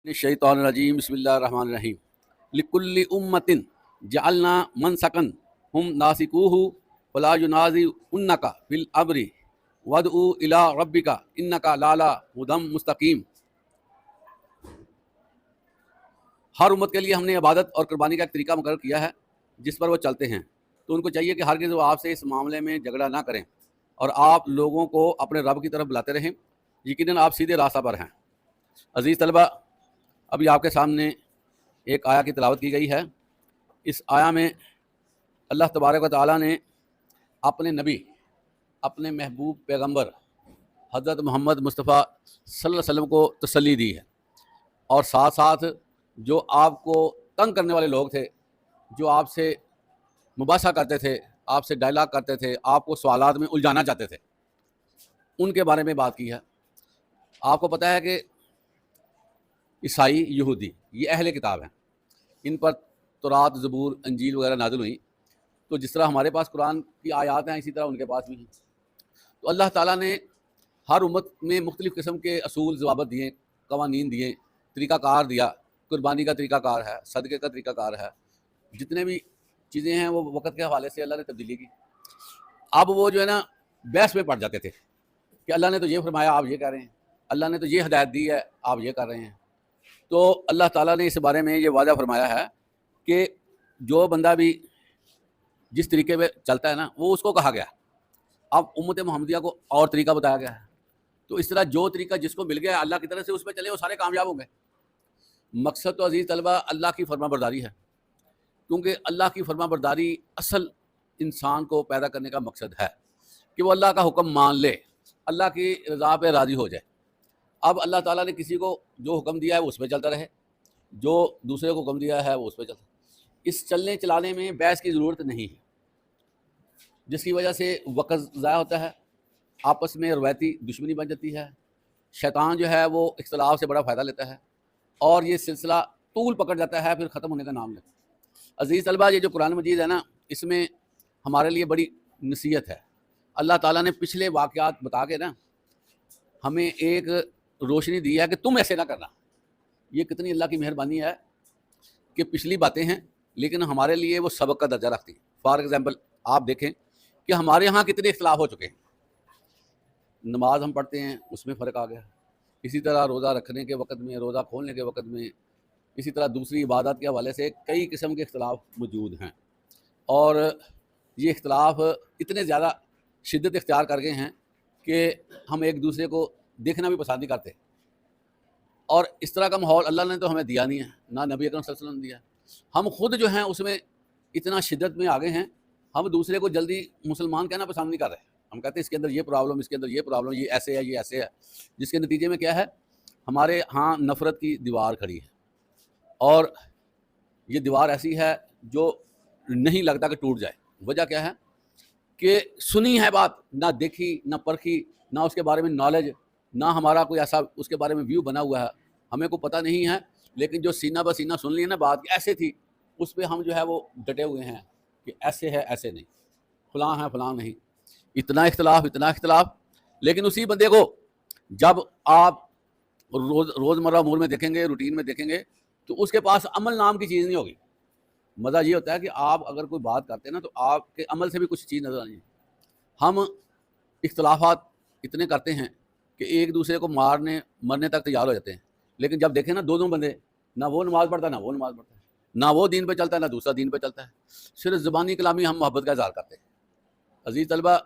الشیطان الرجیم بسم اللہ الرحمن الرحیم لکل امت جعلنا منسکن ہم ناسکوہ فلا ینازعنک فی الامر وادع الی ربک انک لعلی ھدی مستقیم۔ ہر امت کے لیے ہم نے عبادت اور قربانی کا ایک طریقہ مقرر کیا ہے جس پر وہ چلتے ہیں، تو ان کو چاہیے کہ ہرگز وہ آپ سے اس معاملے میں جھگڑا نہ کریں اور آپ لوگوں کو اپنے رب کی طرف بلاتے رہیں، یقیناً آپ سیدھے راستہ پر ہیں۔ عزیز طلبہ، ابھی آپ کے سامنے ایک آیا کی تلاوت کی گئی ہے۔ اس آیا میں اللہ تبارک و تعالیٰ نے اپنے نبی، اپنے محبوب پیغمبر حضرت محمد مصطفیٰ صلی اللہ علیہ وسلم کو تسلی دی ہے، اور ساتھ ساتھ جو آپ کو تنگ کرنے والے لوگ تھے، جو آپ سے مباحثہ کرتے تھے، آپ سے ڈائلاگ کرتے تھے، آپ کو سوالات میں الجھانا چاہتے تھے، ان کے بارے میں بات کی ہے۔ آپ کو پتہ ہے کہ عیسائی، یہودی یہ اہل کتاب ہیں، ان پر تورات، زبور، انجیل وغیرہ نازل ہوئی، تو جس طرح ہمارے پاس قرآن کی آیات ہیں اسی طرح ان کے پاس بھی ہیں۔ تو اللہ تعالیٰ نے ہر امت میں مختلف قسم کے اصول، ضوابط دیے، قوانین دیے، طریقہ کار دیا۔ قربانی کا طریقہ کار ہے، صدقے کا طریقہ کار ہے، جتنے بھی چیزیں ہیں وہ وقت کے حوالے سے اللہ نے تبدیلی کی۔ اب وہ جو ہے نا بحث میں پڑ جاتے تھے کہ اللہ نے تو یہ فرمایا، آپ یہ کہہ رہے ہیں، اللہ نے تو یہ ہدایت دی ہے، آپ یہ کر رہے ہیں۔ تو اللہ تعالیٰ نے اس بارے میں یہ وعدہ فرمایا ہے کہ جو بندہ بھی جس طریقے پہ چلتا ہے نا وہ اس کو کہا گیا۔ اب امت محمدیہ کو اور طریقہ بتایا گیا ہے، تو اس طرح جو طریقہ جس کو مل گیا اللہ کی طرف سے اس پہ چلے وہ سارے کامیاب ہوں گے۔ مقصد تو عزیز طلبہ اللہ کی فرما برداری ہے، کیونکہ اللہ کی فرما برداری اصل انسان کو پیدا کرنے کا مقصد ہے کہ وہ اللہ کا حکم مان لے، اللہ کی رضا پہ راضی ہو جائے۔ اب اللہ تعالیٰ نے کسی کو جو حکم دیا ہے وہ اس پہ چلتا رہے، جو دوسرے کو حکم دیا ہے وہ اس پہ چلتا رہے۔ اس چلنے چلانے میں بحث کی ضرورت نہیں ہے، جس کی وجہ سے وقت ضائع ہوتا ہے، آپس میں روایتی دشمنی بن جاتی ہے، شیطان جو ہے وہ اختلاف سے بڑا فائدہ لیتا ہے، اور یہ سلسلہ طول پکڑ جاتا ہے، پھر ختم ہونے کا نام لیتا ہے۔ عزیز طلبہ، یہ جو قرآن مجید ہے نا، اس میں ہمارے لیے بڑی نصیحت ہے۔ اللہ تعالیٰ نے پچھلے واقعات بتا کے نا ہمیں ایک روشنی دی ہے کہ تم ایسے نہ کرنا۔ یہ کتنی اللہ کی مہربانی ہے کہ پچھلی باتیں ہیں لیکن ہمارے لیے وہ سبق کا درجہ رکھتی ہیں۔ فار ایگزامپل آپ دیکھیں کہ ہمارے ہاں کتنے اختلاف ہو چکے ہیں۔ نماز ہم پڑھتے ہیں، اس میں فرق آ گیا، اسی طرح روزہ رکھنے کے وقت میں، روزہ کھولنے کے وقت میں، اسی طرح دوسری عبادات کے حوالے سے کئی قسم کے اختلاف موجود ہیں، اور یہ اختلاف اتنے زیادہ شدت اختیار کر گئے ہیں کہ ہم ایک دوسرے کو دیکھنا بھی پسند نہیں کرتے، اور اس طرح کا ماحول اللہ نے تو ہمیں دیا نہیں ہے، نہ نبی اکرم صلی اللہ علیہ وسلم نے دیا۔ ہم خود جو ہیں اس میں اتنا شدت میں آگے ہیں، ہم دوسرے کو جلدی مسلمان کہنا پسند نہیں کر رہے۔ ہم کہتے ہیں اس کے اندر یہ پرابلم، اس کے اندر یہ پرابلم، یہ ایسے ہے، یہ ایسے ہے، جس کے نتیجے میں کیا ہے، ہمارے ہاں نفرت کی دیوار کھڑی ہے، اور یہ دیوار ایسی ہے جو نہیں لگتا کہ ٹوٹ جائے۔ وجہ کیا ہے کہ سنی ہے بات، نہ دیکھی، نہ پرکھی، نہ اس کے بارے میں نالج، نہ ہمارا کوئی ایسا اس کے بارے میں ویو بنا ہوا ہے، ہمیں کوئی پتہ نہیں ہے، لیکن جو سینہ بہ سینہ سن لی ہے نا بات کہ ایسے تھی، اس پہ ہم جو ہے وہ ڈٹے ہوئے ہیں کہ ایسے ہے، ایسے نہیں، فلاں ہے، فلاں نہیں۔ اتنا اختلاف، اتنا اختلاف، لیکن اسی بندے کو جب آپ روزمرہ امور میں دیکھیں گے، روٹین میں دیکھیں گے، تو اس کے پاس عمل نام کی چیز نہیں ہوگی۔ مزہ یہ ہوتا ہے کہ آپ اگر کوئی بات کرتے ہیں نا تو آپ کے عمل سے بھی کچھ چیز نظر آنی ہے۔ ہم اختلافات اتنے کرتے ہیں کہ ایک دوسرے کو مرنے تک تیار ہو جاتے ہیں، لیکن جب دیکھیں نا دو بندے، نہ وہ نماز پڑھتا ہے، نہ وہ نماز پڑھتا ہے، نہ وہ دین پہ چلتا ہے، نہ دوسرا دین پہ چلتا ہے، صرف زبانی کلامی ہم محبت کا اظہار کرتے ہیں۔ عزیز طلبہ،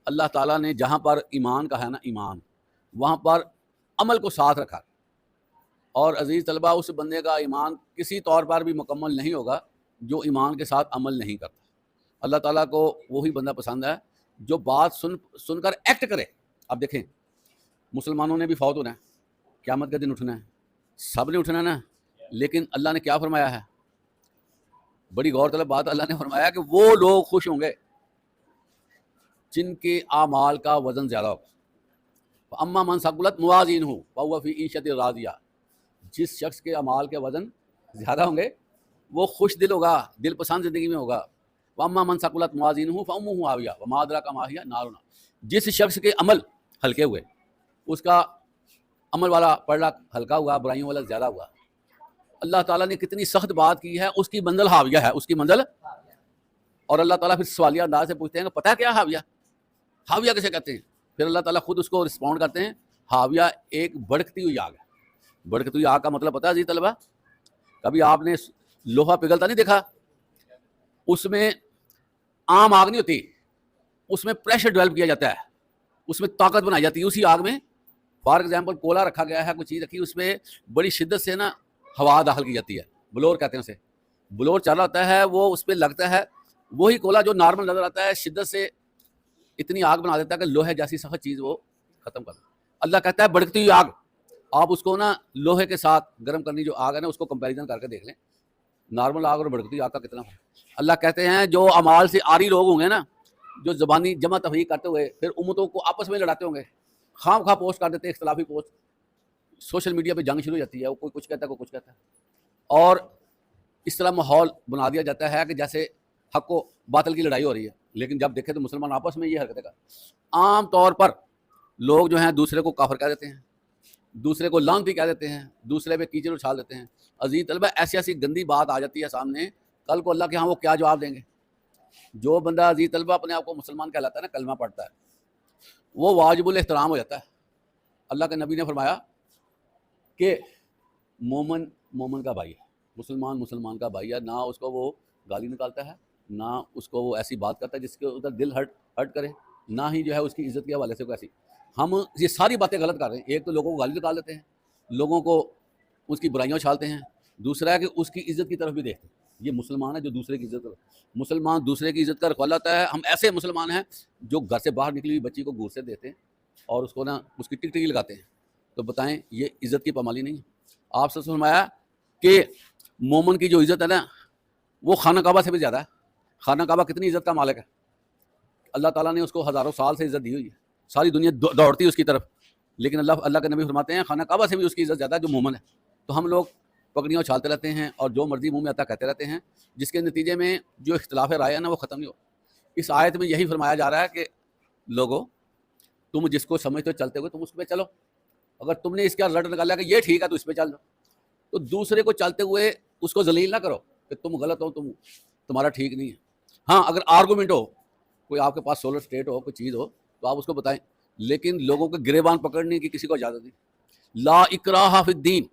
اللہ تعالیٰ نے جہاں پر ایمان کا ہے نا ایمان، وہاں پر عمل کو ساتھ رکھا، اور عزیز طلبہ اس بندے کا ایمان کسی طور پر بھی مکمل نہیں ہوگا جو ایمان کے ساتھ عمل نہیں کرتا۔ اللہ تعالیٰ کو وہی بندہ پسند ہے جو بات سن کر ایکٹ کرے۔ اب دیکھیں، مسلمانوں نے بھی فوت ہونا ہے، قیامت کے دن اٹھنا ہے، سب نے اٹھنا ہے نا، لیکن اللہ نے کیا فرمایا ہے؟ بڑی غور طلب بات، اللہ نے فرمایا کہ وہ لوگ خوش ہوں گے جن کے اعمال کا وزن زیادہ ہوگا۔ اما من ثقلت موازینہ فہو فی عیشۃ راضیہ، جس شخص کے اعمال کے وزن زیادہ ہوں گے وہ خوش دل ہوگا، دل پسند زندگی میں ہوگا۔ واما من ثقلت موازینہ فامہ ہاویہ وما ادراک ما ہی نار۔ جس شخص کے عمل ہلکے ہوئے، اس کا عمل والا پڑھنا ہلکا ہوا، برائیوں والا زیادہ ہوا۔ اللہ تعالیٰ نے کتنی سخت بات کی ہے، اس کی منزل حاویہ ہے، اس کی منزل۔ اور اللہ تعالیٰ پھر سوالیہ انداز سے پوچھتے ہیں کہ پتہ ہے کیا حاویہ؟ حاویہ کسے کہتے ہیں؟ پھر اللہ تعالیٰ خود اس کو رسپونڈ کرتے ہیں، حاویہ ایک بھڑکتی ہوئی آگ ہے۔ بھڑکتی ہوئی آگ کا مطلب پتہ ہے عزیز طلبہ؟ کبھی آپ نے لوہا پگھلتا نہیں دیکھا؟ اس میں عام آگ نہیں ہوتی، اس میں پریشر ڈیولپ کیا جاتا ہے، اس میں طاقت بنائی جاتی ہے اسی آگ میں۔ فار ایگزامپل کولا رکھا گیا ہے، کوئی چیز رکھی، اس میں بڑی شدت سے نا ہوا داخل کی جاتی ہے، بلور کہتے ہیں اسے۔ بلور چل رہا ہوتا ہے، وہ اس پہ لگتا ہے، وہی کولا جو نارمل نظر آتا ہے شدت سے اتنی آگ بنا دیتا ہے کہ لوہے جیسی سخت چیز وہ ختم کر دیتا ہے۔ اللہ کہتا ہے بھڑکتی ہوئی آگ، آپ اس کو نا لوہے کے ساتھ گرم کرنی جو آگ ہے نا، اس کو کمپیریزن کر کے دیکھ لیں، نارمل آگ اور بھڑکتی ہوئی آگ کا کتنا فرق ہے۔ اللہ کہتے ہیں جو اعمال سے عاری لوگ ہوں گے نا، جو زبانی جمع تفریق کرتے ہوئے پھر امتوں کو آپس میں لڑاتے ہوں گے، خام خواہ پوسٹ کر دیتے ہیں اختلافی پوسٹ، سوشل میڈیا پہ جنگ شروع ہو جاتی ہے، کوئی کچھ کہتا ہے کوئی کچھ کہتا ہے، اور اس طرح ماحول بنا دیا جاتا ہے کہ جیسے حق و باطل کی لڑائی ہو رہی ہے۔ لیکن جب دیکھیں تو مسلمان آپس میں یہ حرکتیں کرتے ہیں۔ عام طور پر لوگ جو ہیں دوسرے کو کافر کہہ دیتے ہیں، دوسرے کو لعنتی کہہ دیتے ہیں، دوسرے پہ کیچڑ اچھال دیتے ہیں۔ عزیز طلبہ ایسی ایسی گندی بات آ جاتی ہے سامنے، کل کو اللہ کے ہاں وہ کیا جواب دیں گے؟ جو بندہ عزیز طلبہ اپنے آپ کو مسلمان کہلاتا ہے نا، کلمہ پڑھتا ہے، وہ واجب الاحترام ہو جاتا ہے۔ اللہ کے نبی نے فرمایا کہ مومن مومن کا بھائی ہے، مسلمان مسلمان کا بھائی ہے، نہ اس کو وہ گالی نکالتا ہے، نہ اس کو وہ ایسی بات کرتا ہے جس کے ادھر دل ہرٹ کرے، نہ ہی جو ہے اس کی عزت کے حوالے سے کوئی ایسی۔ ہم یہ ساری باتیں غلط کر رہے ہیں۔ ایک تو لوگوں کو گالی نکال دیتے ہیں، لوگوں کو اس کی برائیاں اچھالتے ہیں، دوسرا ہے کہ اس کی عزت کی طرف بھی دیکھتے ہیں۔ یہ مسلمان ہے جو دوسرے کی عزت کرتا، مسلمان دوسرے کی عزت کا رکھوالا ہوتا ہے۔ ہم ایسے مسلمان ہیں جو گھر سے باہر نکلی ہوئی بچی کو گھور سے دیتے ہیں اور اس کو نا اس کی ٹک ٹکی لگاتے ہیں، تو بتائیں یہ عزت کی پامالی نہیں ہے؟ آپ سے فرمایا کہ مومن کی جو عزت ہے نا وہ خانہ کعبہ سے بھی زیادہ ہے۔ خانہ کعبہ کتنی عزت کا مالک ہے، اللہ تعالیٰ نے اس کو ہزاروں سال سے عزت دی ہوئی ہے، ساری دنیا دوڑتی ہے اس کی طرف، لیکن اللہ کے نبی فرماتے ہیں خانہ کعبہ سے بھی اس کی عزت زیادہ ہے جو مومن ہے۔ تو ہم لوگ پگڑیاں اچھالتے رہتے ہیں اور جو مرضی منہ میں آتا کہتے رہتے ہیں، جس کے نتیجے میں جو اختلاف رائے ہے نا وہ ختم نہیں ہو۔ اس آیت میں یہی فرمایا جا رہا ہے کہ لوگوں تم جس کو سمجھتے ہو چلتے ہوئے تم اس پہ چلو، اگر تم نے اس کا رٹ نکالا کہ یہ ٹھیک ہے تو اس پہ چل جاؤ، تو دوسرے کو چلتے ہوئے اس کو ذلیل نہ کرو کہ تم غلط ہو، تمہارا ٹھیک نہیں ہے۔ ہاں اگر آرگومنٹ ہو، کوئی آپ کے پاس سولر اسٹیٹ ہو، کوئی چیز ہو تو آپ اس کو بتائیں، لیکن لوگوں کو گریبان پکڑنے کی کسی کو اجازت نہیں۔ لا اکراہ فی الدین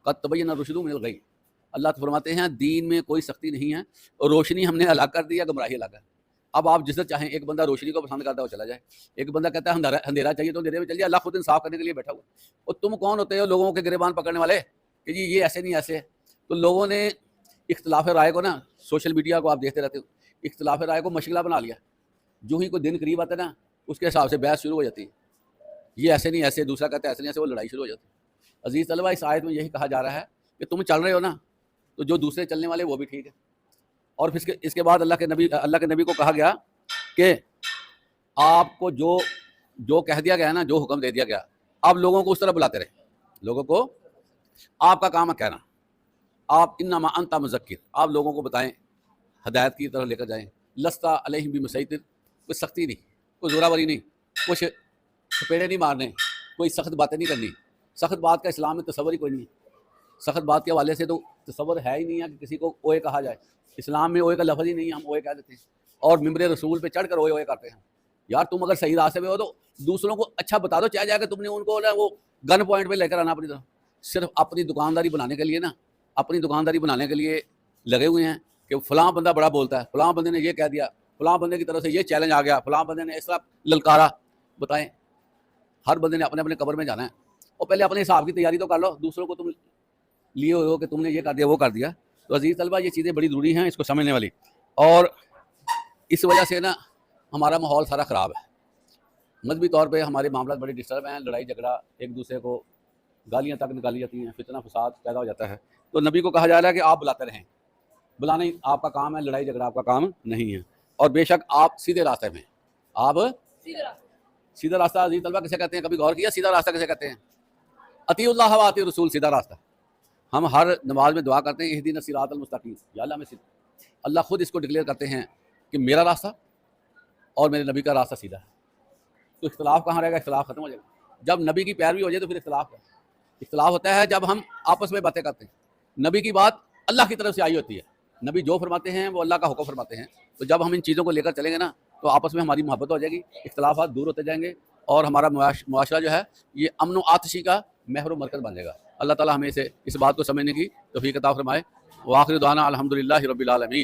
قد تبین الرشد من الغی، اللہ تو فرماتے ہیں دین میں کوئی سختی نہیں ہے، اور روشنی ہم نے الگ کر دیا، گمراہی الگ ہے۔ اب آپ جس سے چاہیں، ایک بندہ روشنی کو پسند کرتا ہے وہ چلا جائے، ایک بندہ کہتا ہے اندھیرا چاہیے تو اندھیرے میں چل جائے، اللہ خود انصاف کرنے کے لیے بیٹھا ہوا۔ اور تم کون ہوتے ہو لوگوں کے گریبان پکڑنے والے کہ جی یہ ایسے نہیں ایسے ہے؟ تو لوگوں نے اختلاف رائے کو نا، سوشل میڈیا کو آپ دیکھتے رہتے ہو، اختلاف رائے کو مشغلہ بنا لیا، جو ہی کوئی دن قریب آتا ہے نا اس کے حساب سے بحث شروع ہو جاتی ہے، یہ ایسے نہیں ایسے، دوسرا کہتا ہے ایسے نہیں ایسے، وہ لڑائی شروع ہو جاتی ہے۔ عزیز طلبہ اس آیت میں یہی کہا جا رہا ہے کہ تم چل رہے ہو نا تو جو دوسرے چلنے والے وہ بھی ٹھیک ہے۔ اور پھر اس کے بعد اللہ کے نبی کو کہا گیا کہ آپ کو جو کہہ دیا گیا نا، جو حکم دے دیا گیا، آپ لوگوں کو اس طرح بلاتے رہے، لوگوں کو آپ کا کام ہے کہنا، آپ انما انت مذکر، آپ لوگوں کو بتائیں، ہدایت کی طرف لے کر جائیں۔ لستا علیہم بمسیطر، کوئی سختی نہیں، کوئی زوراوری نہیں، کچھ تھپیڑے نہیں مارنے، کوئی سخت باتیں نہیں کرنی۔ سخت بات کا اسلام میں تصور ہی کوئی نہیں ہے، سخت بات کے حوالے سے تو تصور ہے ہی نہیں ہے کہ کسی کو اوئے کہا جائے۔ اسلام میں اوئے کا لفظ ہی نہیں ہے، ہم اوئے کہہ دیتے ہیں اور ممبر رسول پہ چڑھ کر اوئے اوئے کرتے ہیں۔ یار تم اگر صحیح راستے پہ ہو تو دوسروں کو اچھا بتا دو، چاہے جائے کہ تم نے ان کو نا وہ گن پوائنٹ پہ لے کر آنا اپنی طرف، صرف اپنی دکانداری بنانے کے لیے نا، اپنی دکانداری بنانے کے لیے لگے ہوئے ہیں کہ فلاں بندہ بڑا بولتا ہے، فلاں بندے نے یہ کہہ دیا، فلاں بندے کی طرف سے یہ چیلنج آ گیا، فلاں بندے نے اس طرح للکارا۔ بتائیں ہر بندے نے اپنے اپنے قبر میں جانا ہے، اور پہلے اپنے حساب کی تیاری تو کر لو، دوسروں کو تم لیے ہوئے ہو کہ تم نے یہ کر دیا وہ کر دیا۔ تو عزیز طلبہ یہ چیزیں بڑی ضروری ہیں اس کو سمجھنے والی، اور اس وجہ سے نا ہمارا ماحول سارا خراب ہے، مذہبی طور پہ ہمارے معاملات بڑے ڈسٹرب ہیں، لڑائی جھگڑا، ایک دوسرے کو گالیاں تک نکالی جاتی ہیں، فتنہ فساد پیدا ہو جاتا ہے۔ تو نبی کو کہا جا رہا ہے کہ آپ بلاتے رہیں، بلانا ہی آپ کا کام ہے، لڑائی جھگڑا آپ کا کام نہیں ہے، اور بے شک آپ سیدھے راستے میں، آپ سیدھا راستہ عزیز طلبہ کسے کہتے ہیں؟ کبھی غور کیا سیدھا راستہ کسے کہتے ہیں؟ اطیع اللہ و اطیع الرسول، سیدھا راستہ۔ ہم ہر نماز میں دعا کرتے ہیں اہدنا الصراط المستقیم، یا اللہ میں اللہ خود اس کو ڈکلیئر کرتے ہیں کہ میرا راستہ اور میرے نبی کا راستہ سیدھا ہے۔ تو اختلاف کہاں رہے گا؟ اختلاف ختم ہو جائے گا جب نبی کی پیروی ہو جائے، تو پھر اختلاف ہے۔ اختلاف ہوتا ہے جب ہم آپس میں باتیں کرتے ہیں۔ نبی کی بات اللہ کی طرف سے آئی ہوتی ہے، نبی جو فرماتے ہیں وہ اللہ کا حکم فرماتے ہیں۔ تو جب ہم ان چیزوں کو لے کر چلیں گے نا تو آپس میں ہماری محبت ہو جائے گی، اختلافات دور ہوتے جائیں گے، اور ہمارا معاشرہ جو ہے یہ امن و آتشی کا محور و مرکز بن جائے گا۔ اللہ تعالیٰ ہمیں اس بات کو سمجھنے کی توفیق عطا فرمائے۔ وآخر دعوانا الحمدللہ رب العالمین۔